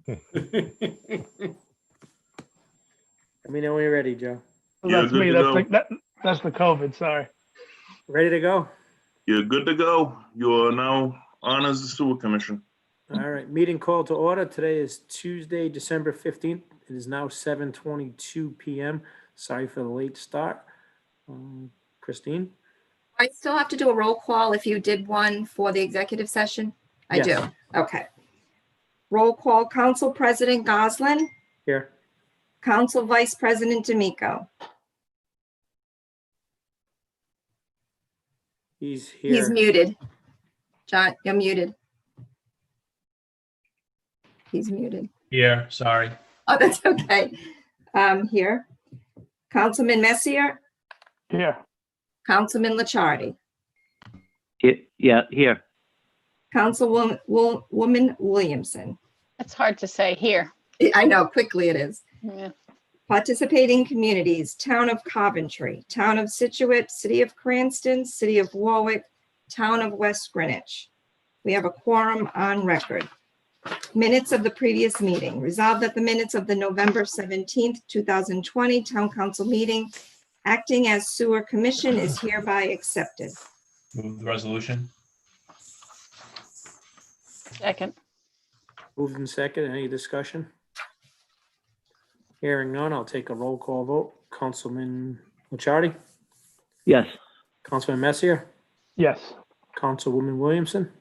Let me know when you're ready, Joe. You're That's good me. to go. That's the COVID. Sorry. Ready to go? You're good to go. You are now on as the sewer commission. All right, meeting call to order. Today is Tuesday, December 15th. It is now 7:22 PM. Sorry for the late start. Christine? I still have to do a roll call if you did one for the executive session? I do. Yes. Okay. Roll call, Council President Goslin, Here. Council Vice President D'Amico. He's He's here. muted. John, you're muted. He's muted. Here, sorry. Oh, that's okay. Here. Councilman Messier, Here. Councilman Licciardi, Yeah, here. Councilwoman Williamson. It's hard to say here. I know, quickly it is. Yeah. Participating communities, Town of Coventry, Town of Situate, City of Cranston, City of Warwick, Town of West Greenwich. We have a quorum on record. Minutes of the previous meeting. Resolved that the minutes of the November 17th, 2020 Town Council meeting acting as sewer commission is hereby accepted. Move the resolution. Second. Moved in second. Any discussion? Hearing none, I'll take a roll call vote. Councilman Licciardi? Yes. Councilman Messier? Yes. Councilwoman Williamson?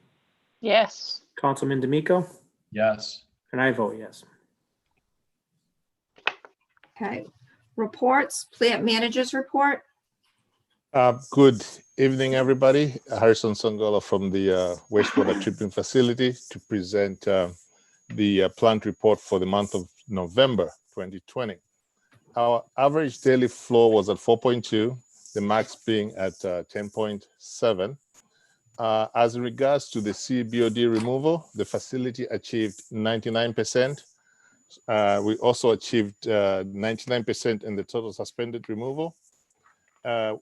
Yes. Councilman D'Amico? Yes. And I vote yes. Okay. Reports, plant managers report. Good evening, everybody. Harrison Songola from the wastewater treatment facility to present the plant report for the month of November 2020. Our average daily flow was at 4.2, the max being at 10.7. As regards to the CBOD removal, the facility achieved 99%. We also achieved 99% in the total suspended removal.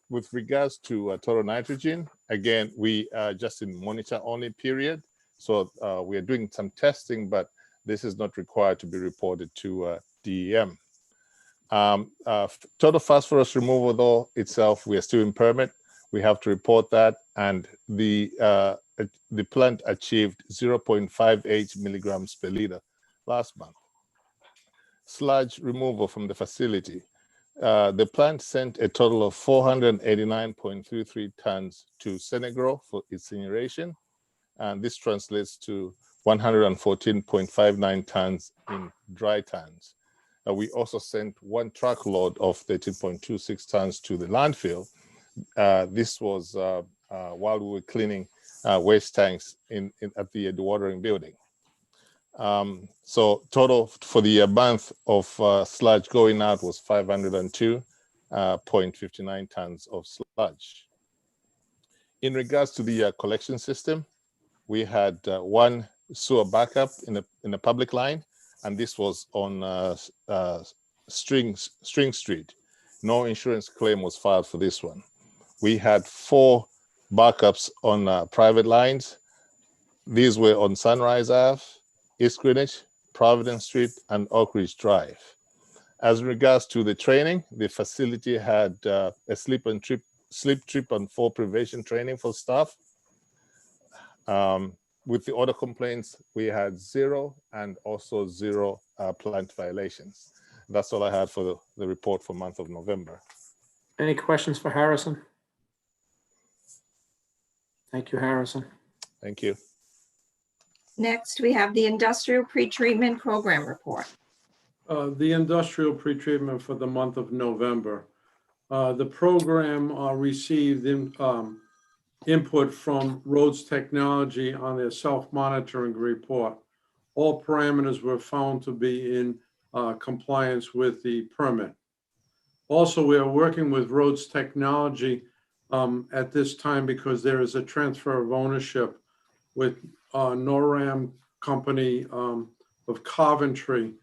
With regards to total nitrogen, again, we are just in monitor only period. So we are doing some testing, but this is not required to be reported to DEM. Total phosphorus removal though itself, we are still in permit. We have to report that, and the plant achieved 0.58 milligrams per liter last month. Sludge removal from the facility. The plant sent a total of 489.33 tons to Senegal for incineration, and this translates to 114.59 tons in dry tons. We also sent one truckload of 13.26 tons to the landfill. This was while we were cleaning waste tanks at the dewatering building. So total for the month of sludge going out was 502.59 tons of sludge. In regards to the collection system, we had one sewer backup in a public line, and this was on String Street. No insurance claim was filed for this one. We had 4 backups on private lines. These were on Sunrise Ave, East Greenwich, Providence Street, and Oak Ridge Drive. As regards to the training, the facility had a slip, trip, and fall prevention training for staff. With the other complaints, we had 0 and also 0 plant violations. That's all I had for the report for month of November. Any questions for Harrison? Thank you, Harrison. Thank you. Next, we have the industrial pretreatment program report. The industrial pretreatment for the month of November. The program received input from Rhodes Technology on their self-monitoring report. All parameters were found to be in compliance with the permit. Also, we are working with Rhodes Technology at this time because there is a transfer of ownership with NORAM Company of Coventry.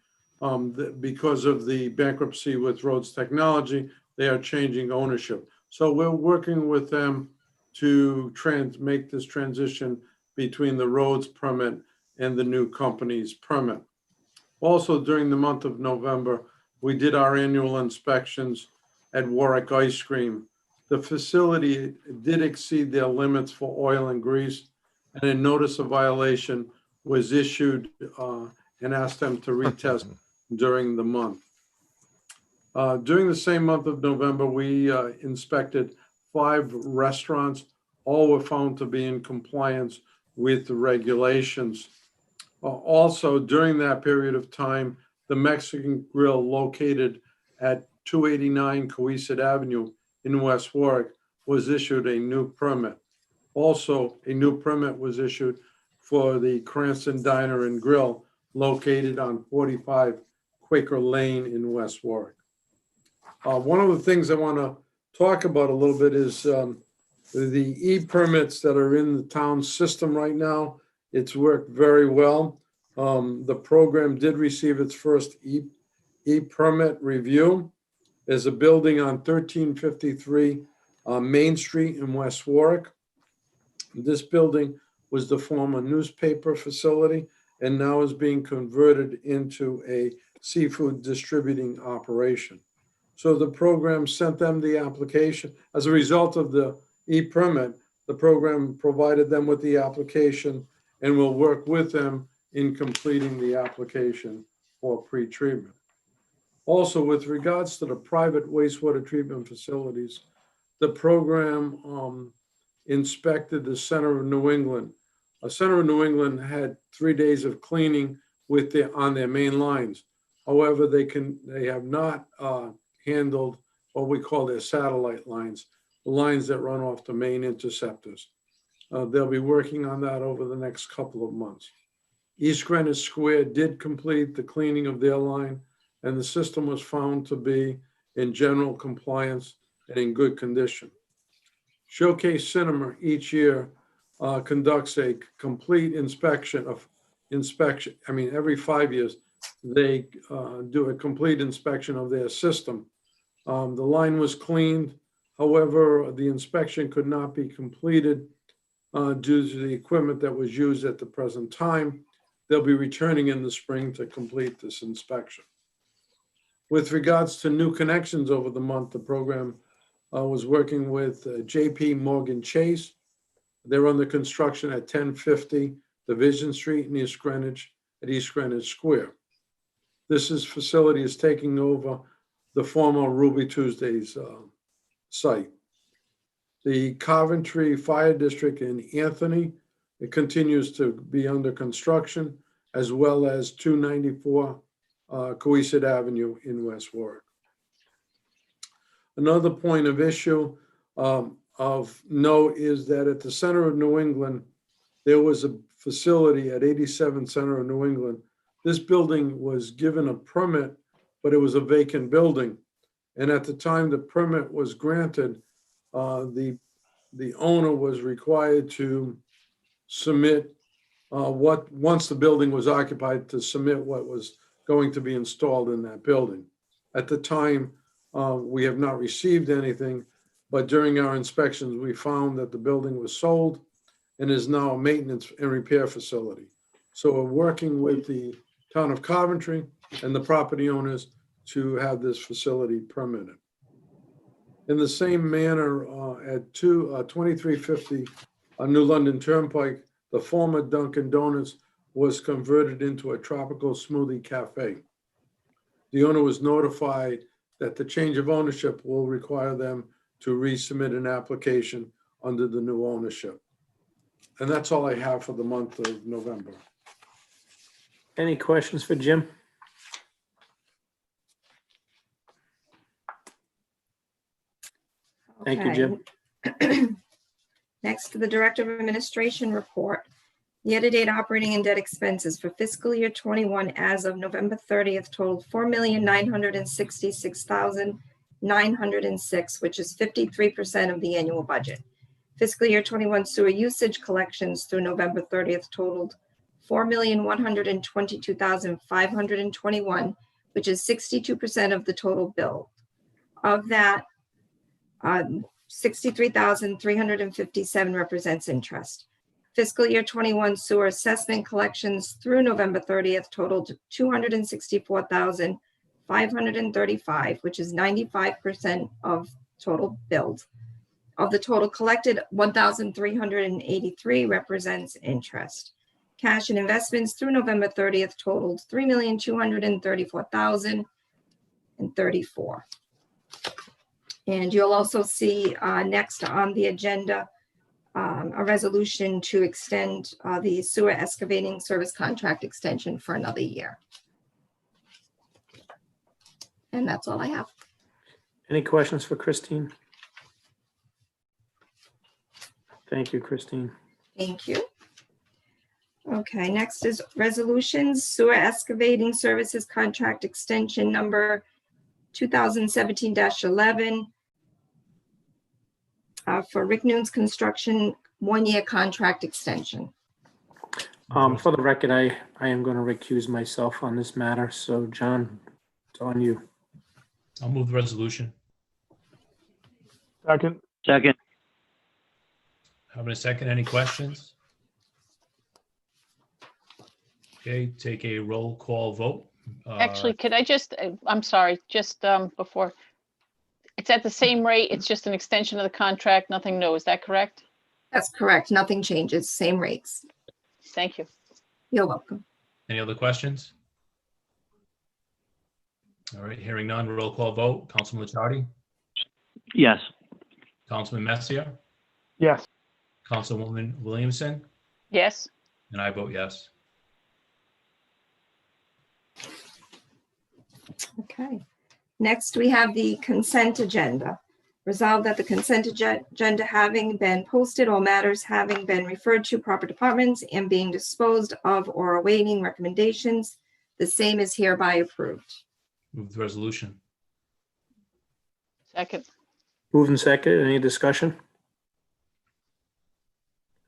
Because of the bankruptcy with Rhodes Technology, they are changing ownership. So we're working with them to make this transition between the Rhodes permit and the new company's permit. Also, during the month of November, we did our annual inspections at Warwick Ice Cream. The facility did exceed their limits for oil and grease, and a notice of violation was issued and asked them to retest during the month. During the same month of November, we inspected 5 restaurants. All were found to be in compliance with the regulations. Also, during that period of time, the Mexican Grill located at 289 Cohasset Avenue in West Warwick was issued a new permit. Also, a new permit was issued for the Cranston Diner and Grill located on 45 Quaker Lane in West Warwick. One of the things I want to talk about a little bit is the e-permits that are in the town system right now. It's worked very well. The program did receive its first e-permit review. There's a building on 1353 Main Street in West Warwick. This building was the former newspaper facility and now is being converted into a seafood distributing operation. So the program sent them the application. As a result of the e-permit, the program provided them with the application and will work with them in completing the application for pre-treatment. Also, with regards to the private wastewater treatment facilities, the program inspected the center of New England. Center of New England had 3 days of cleaning on their main lines. However, they have not handled what we call their satellite lines, the lines that run off the main interceptors. They'll be working on that over the next couple of months. East Greenwich Square did complete the cleaning of their line, and the system was found to be in general compliance and in good condition. Showcase Cinema each year conducts a complete inspection. Every 5 years, they do a complete inspection of their system. The line was cleaned. However, the inspection could not be completed due to the equipment that was used at the present time. They'll be returning in the spring to complete this inspection. With regards to new connections over the month, the program was working with JP Morgan Chase. They're under construction at 1050 Division Street in East Greenwich at East Greenwich Square. This facility is taking over the former Ruby Tuesdays site. The Coventry Fire District in Anthony, it continues to be under construction, as well as 294 Cohasset Avenue in West Warwick. Another point of issue of note is that at the center of New England, there was a facility at 87 Center of New England. This building was given a permit, but it was a vacant building. And at the time the permit was granted, the owner was required to submit once the building was occupied, to submit what was going to be installed in that building. At the time, we have not received anything, but during our inspections, we found that the building was sold and is now a maintenance and repair facility. So we're working with the town of Coventry and the property owners to have this facility permitted. In the same manner, at 2350 New London Turnpike, the former Dunkin' Donuts was converted into a tropical smoothie cafe. The owner was notified that the change of ownership will require them to resubmit an application under the new ownership. And that's all I have for the month of November. Any questions for Jim? Thank you, Jim. Next, to the Director of Administration report. Year-to-date operating and debt expenses for fiscal year 21 as of November 30th totaled $4,966,906, which is 53% of the annual budget. Fiscal year 21 sewer usage collections through November 30th totaled $4,122,521, which is 62% of the total bill. Of that, 63,357 represents interest. Fiscal year 21 sewer assessment collections through November 30th totaled 264,535, which is 95% of total billed. Of the total collected, 1,383 represents interest. Cash and investments through November 30th totaled 3,234,034. And you'll also see next on the agenda a resolution to extend the sewer excavating service contract extension for another year. And that's all I have. Any questions for Christine? Thank you, Christine. Thank you. Okay, next is resolutions, sewer excavating services contract extension number 2017-11 for Rick Noon's construction, 1-year contract extension. For the record, I am going to recuse myself on this matter. So John, it's on you. I'll move the resolution. Second. Second. Having a second, any questions? Okay, take a roll call vote. Actually, could I just, I'm sorry, just before, it's at the same rate, it's just an extension of the contract, nothing new, is that correct? That's correct. Nothing changes. Same rates. Thank you. You're welcome. Any other questions? All right, hearing none, roll call vote. Councilman Licciardi, Yes. Councilman Messier, Yes. Councilwoman Williamson, Yes, and I vote yes. Okay. Next, we have the consent agenda. Resolved that the consent agenda having been posted, all matters having been referred to proper departments and being disposed of or awaiting recommendations, the same is hereby approved. Move the resolution. second, Moved and seconded. Any discussion?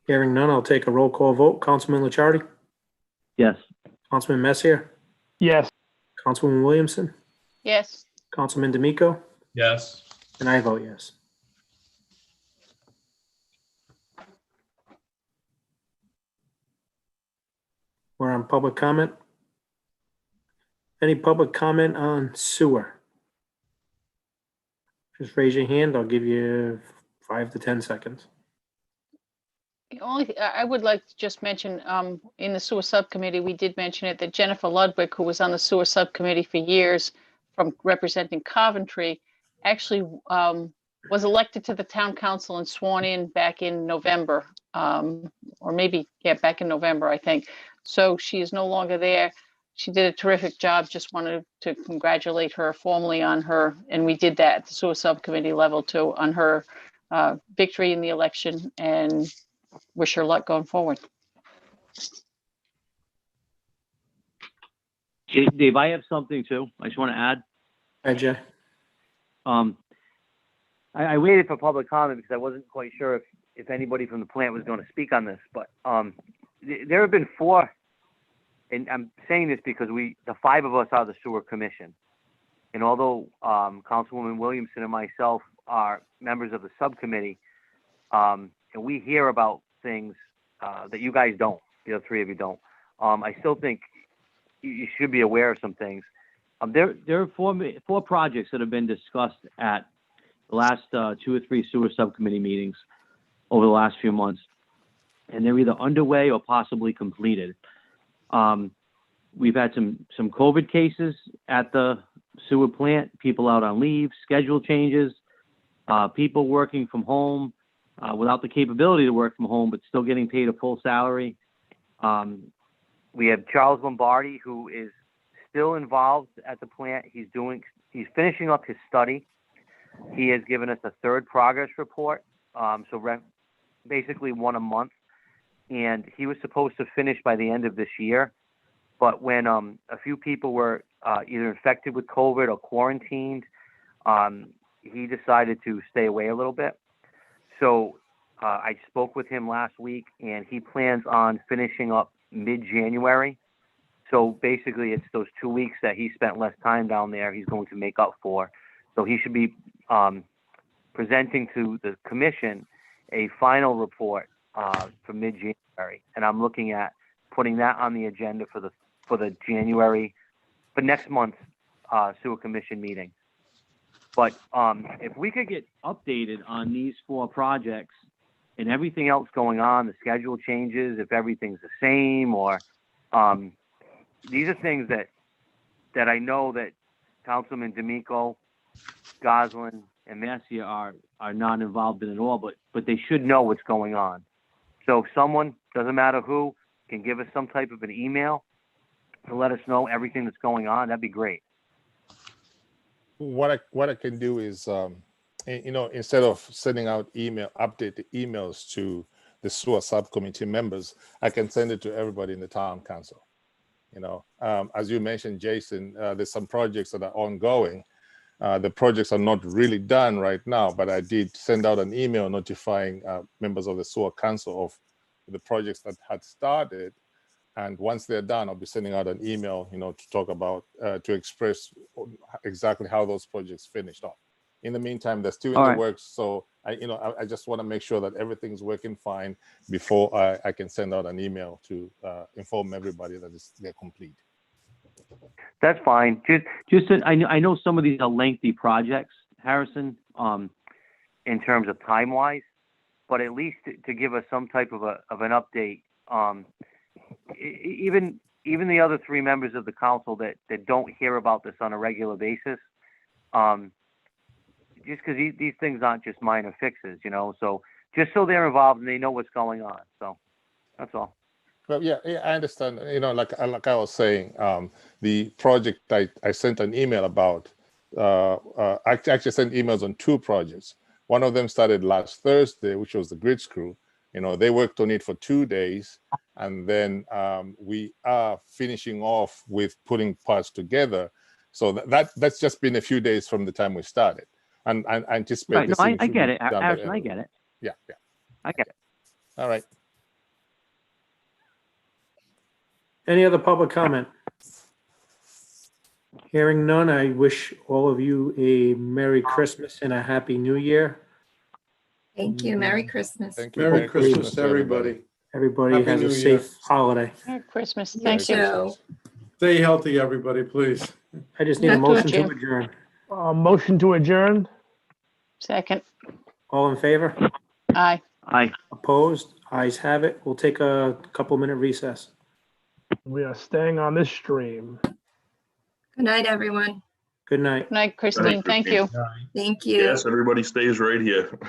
Hearing none, I'll take a roll call vote. Councilman Licciardi, Yes. Councilman Messier, Yes. Councilwoman Williamson, yes, Councilman D'Amico, Yes. and I vote yes. We're on public comment. Any public comment on sewer? Just raise your hand. I'll give you 5 to 10 seconds. the only, I would like to just mention, in the sewer subcommittee, we did mention it, that Jennifer Ludwig, who was on the sewer subcommittee for years from representing Coventry, actually was elected to the town council and sworn in back in November, or maybe, yeah, back in November, I think. So she is no longer there. She did a terrific job. Just wanted to congratulate her formally on her, and we did that at the sewer subcommittee level too, on her victory in the election, and wish her luck going forward. Dave, I have something too. I just want to add. Hi, Jay. I waited for public comment because I wasn't quite sure if anybody from the plant was going to speak on this, but there have been 4, and I'm saying this because the 5 of us are the sewer commission. And although Councilwoman Williamson and myself are members of the subcommittee, and we hear about things that you guys don't, the other 3 of you don't, I still think you should be aware of some things. There are 4 projects that have been discussed at the last 2 or 3 sewer subcommittee meetings over the last few months, and they're either underway or possibly completed. We've had some COVID cases at the sewer plant, people out on leave, schedule changes, people working from home without the capability to work from home, but still getting paid a full salary. We have Charles Lombardi, who is still involved at the plant. He's finishing up his study. He has given us a 3rd progress report, basically 1 a month. And he was supposed to finish by the end of this year. But when a few people were either infected with COVID or quarantined, he decided to stay away a little bit. So I spoke with him last week, and he plans on finishing up mid-January. So basically, it's those 2 weeks that he spent less time down there he's going to make up for. So he should be presenting to the commission a final report for mid-January. and I'm looking at putting that on the agenda for the January, for next month's sewer commission meeting. But if we could get updated on these 4 projects and everything else going on, the schedule changes, if everything's the same, or these are things that I know that Councilman D'Amico, Goslin, and Massey are not involved in at all, but they should know what's going on. So if someone, doesn't matter who, can give us some type of an email to let us know everything that's going on, that'd be great. What I can do is, instead of sending out updated emails to the sewer subcommittee members, I can send it to everybody in the town council. As you mentioned, Jason, there's some projects that are ongoing. The projects are not really done right now, but I did send out an email notifying members of the sewer council of the projects that had started. And once they're done, I'll be sending out an email, to talk about, to express exactly how those projects finished off. In the meantime, they're still in All the right. works. So I just want to make sure that everything's working fine before I can send out an email to inform everybody that they're complete. That's fine. Just that I know some of these are lengthy projects, Harrison, in terms of time-wise, but at least to give us some type of an update. Even the other 3 members of the council that don't hear about this on a regular basis, just because these things aren't just minor fixes, so just so they're involved and they know what's going on. So that's all. Well, yeah, I understand. Like I was saying, the project I sent an email about, I actually sent emails on 2 projects. One of them started last Thursday, which was the grid screw. They worked on it for 2 days, and then we are finishing off with putting parts together. So that's just been a few days from the time we started, and I anticipate. Right. No, this thing I should get be it, done by the Harrison. end I of the get month. it. Yeah. I get it. All right. Any other public comment? Hearing none, I wish all of you a Merry Christmas and a Happy New Year. Thank you. Merry Christmas. Thank you. Merry Christmas to everybody. Everybody Happy has a New Year. safe holiday. Merry Christmas. You Thank you. too. Stay healthy, everybody, please. I just need a Not to motion to adjourn. adjourn. Motion to adjourn. Second. All in favor? Aye. Opposed? Ayes have it. We'll take a couple-minute recess. We are staying on this stream. Good night, everyone. Good night. Good night, Christine. Thank you. Thank you. Yes, everybody stays right here.